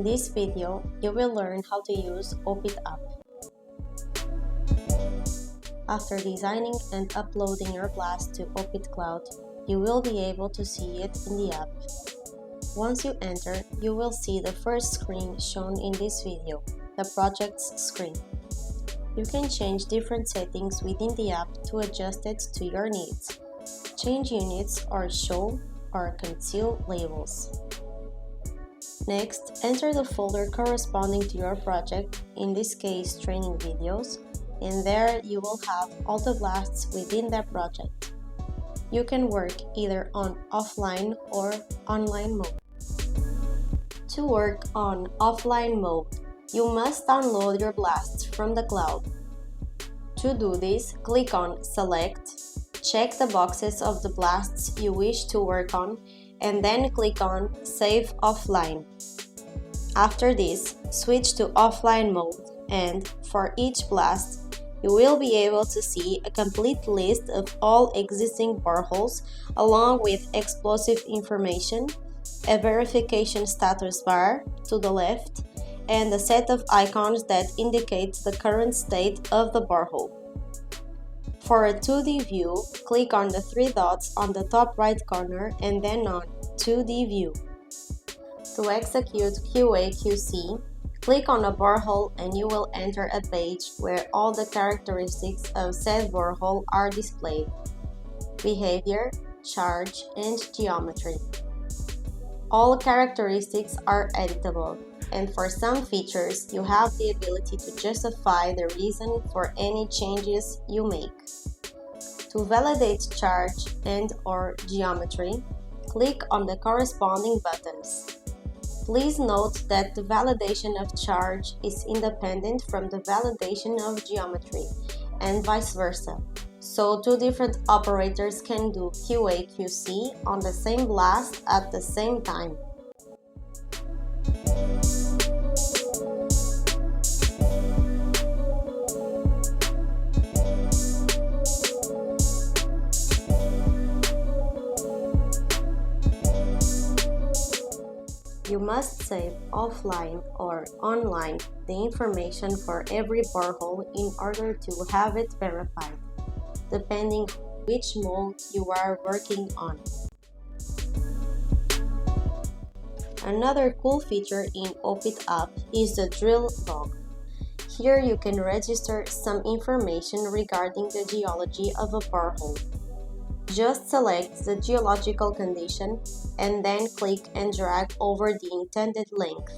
this video, you will learn how to use O-PitApp. After designing and uploading your blast to O-Pitcloud, you will be able to see it in the app. Once you enter, you will see the first screen shown in this video, the projects screen. You can change different settings within the app to adjust it to your needs. Change units or show or conceal labels. Next, enter the folder corresponding to your project, in this case training videos, and there you will have all the blasts within that project. You can work either on offline or online mode. To work on offline mode, you must download your blasts from the cloud. To do this, click on Select, check the boxes of the blasts you wish to work on, and then click on Save Offline. After this, switch to offline mode, and for each blast, you will be able to see a complete list of all existing boreholes along with explosive information, a verification status bar to the left, and a set of icons that indicate the current state of the borehole. For a 2D view, click on the three dots on the top right corner and then on 2D view. To execute QA/QC, click on a borehole and you will enter a page where all the characteristics of said borehole are displayed: behavior, charge, and geometry. All characteristics are editable, and for some features you have the ability to justify the reason for any changes you make. To validate charge and/or geometry, click on the corresponding buttons. Please note that the validation of charge is independent from the validation of geometry, and vice versa, so two different operators can do QA/QC on the same blast at the same time. You must save offline or online the information for every borehole in order to have it verified, depending on which mode you are working on. Another cool feature in O-PitApp is the drill log. Here you can register some information regarding the geology of a borehole. Just select the geological condition and then click and drag over the intended length.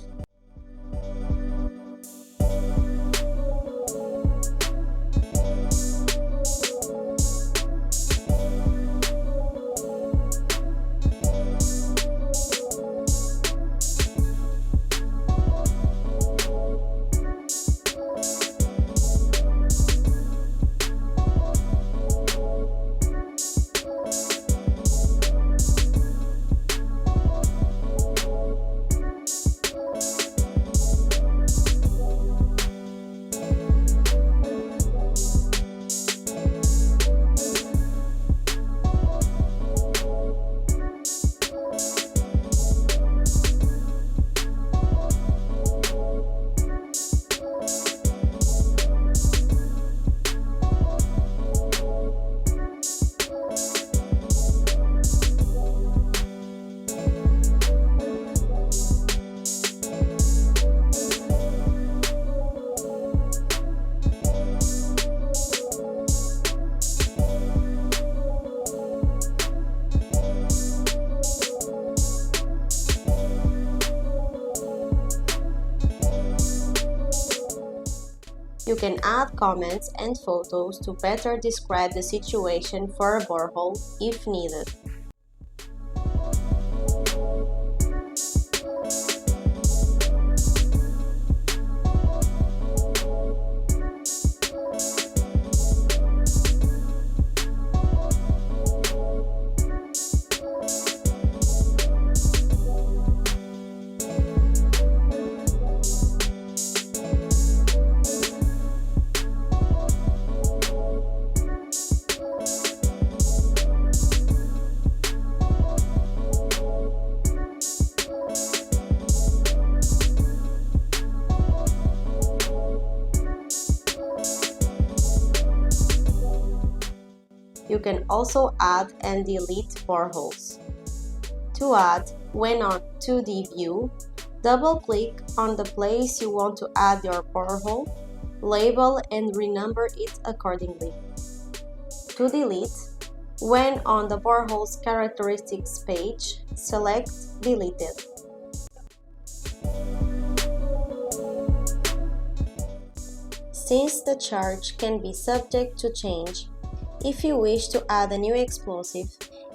You can add comments and photos to better describe the situation for a borehole if needed. You can also add and delete boreholes. To add, when on 2D view, double-click on the place you want to add your borehole, label and renumber it accordingly. To delete, when on the borehole's characteristics page, select Deleted. Since the charge can be subject to change, if you wish to add a new explosive,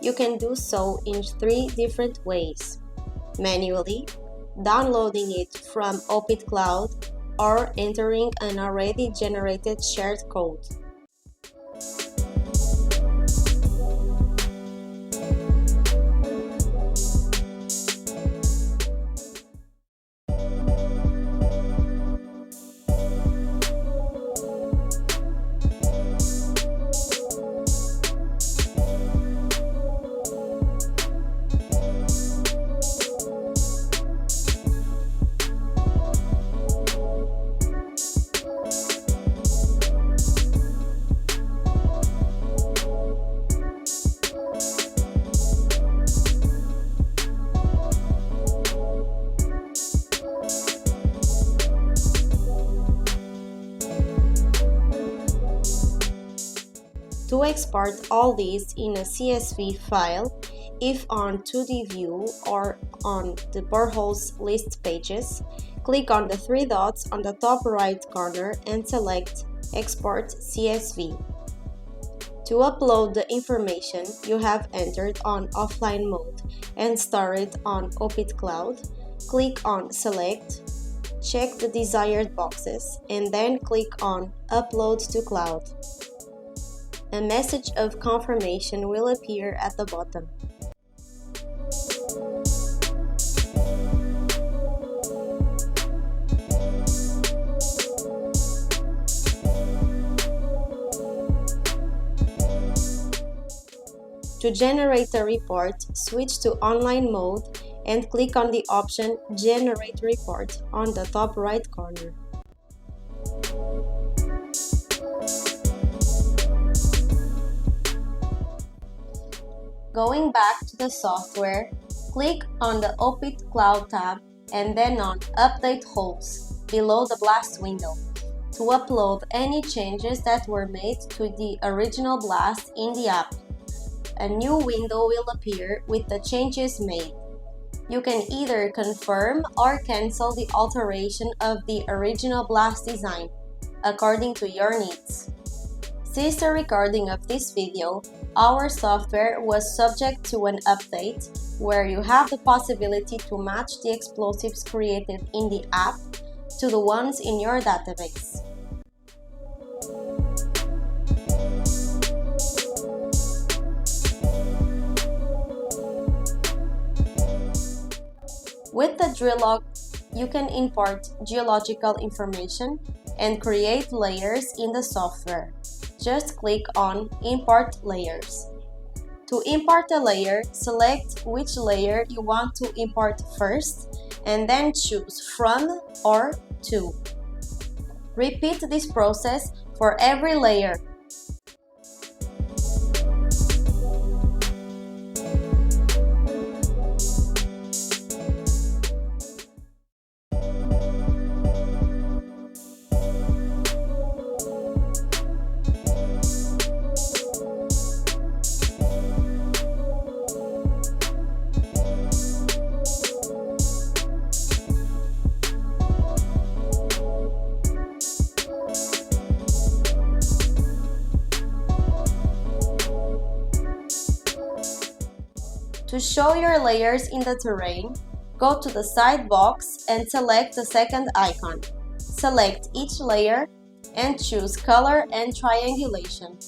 you can do so in 3 different ways: manually, downloading it from O-PitCloud, or entering an already generated shared code. To export all these in a CSV file, if on 2D view or on the boreholes list pages, click on the 3 dots on the top right corner and select Export CSV. To upload the information you have entered on offline mode and store it on O-PitCloud, click on Select, check the desired boxes, and then click on Upload to Cloud. A message of confirmation will appear at the bottom. To generate a report, switch to online mode and click on the option Generate Report on the top right corner. Going back to the software, click on the O-PitCloud tab and then on Update Holes below the Blast window to upload any changes that were made to the original Blast in the app. A new window will appear with the changes made. You can either confirm or cancel the alteration of the original Blast design, according to your needs. Since the recording of this video, our software was subject to an update where you have the possibility to match the explosives created in the app to the ones in your database. With the drill log, you can import geological information and create layers in the software. Just click on Import Layers. To import a layer, select which layer you want to import first and then choose From or To. Repeat this process for every layer. To show your layers in the terrain, go to the side box and select the second icon. Select each layer and choose Color and Triangulation.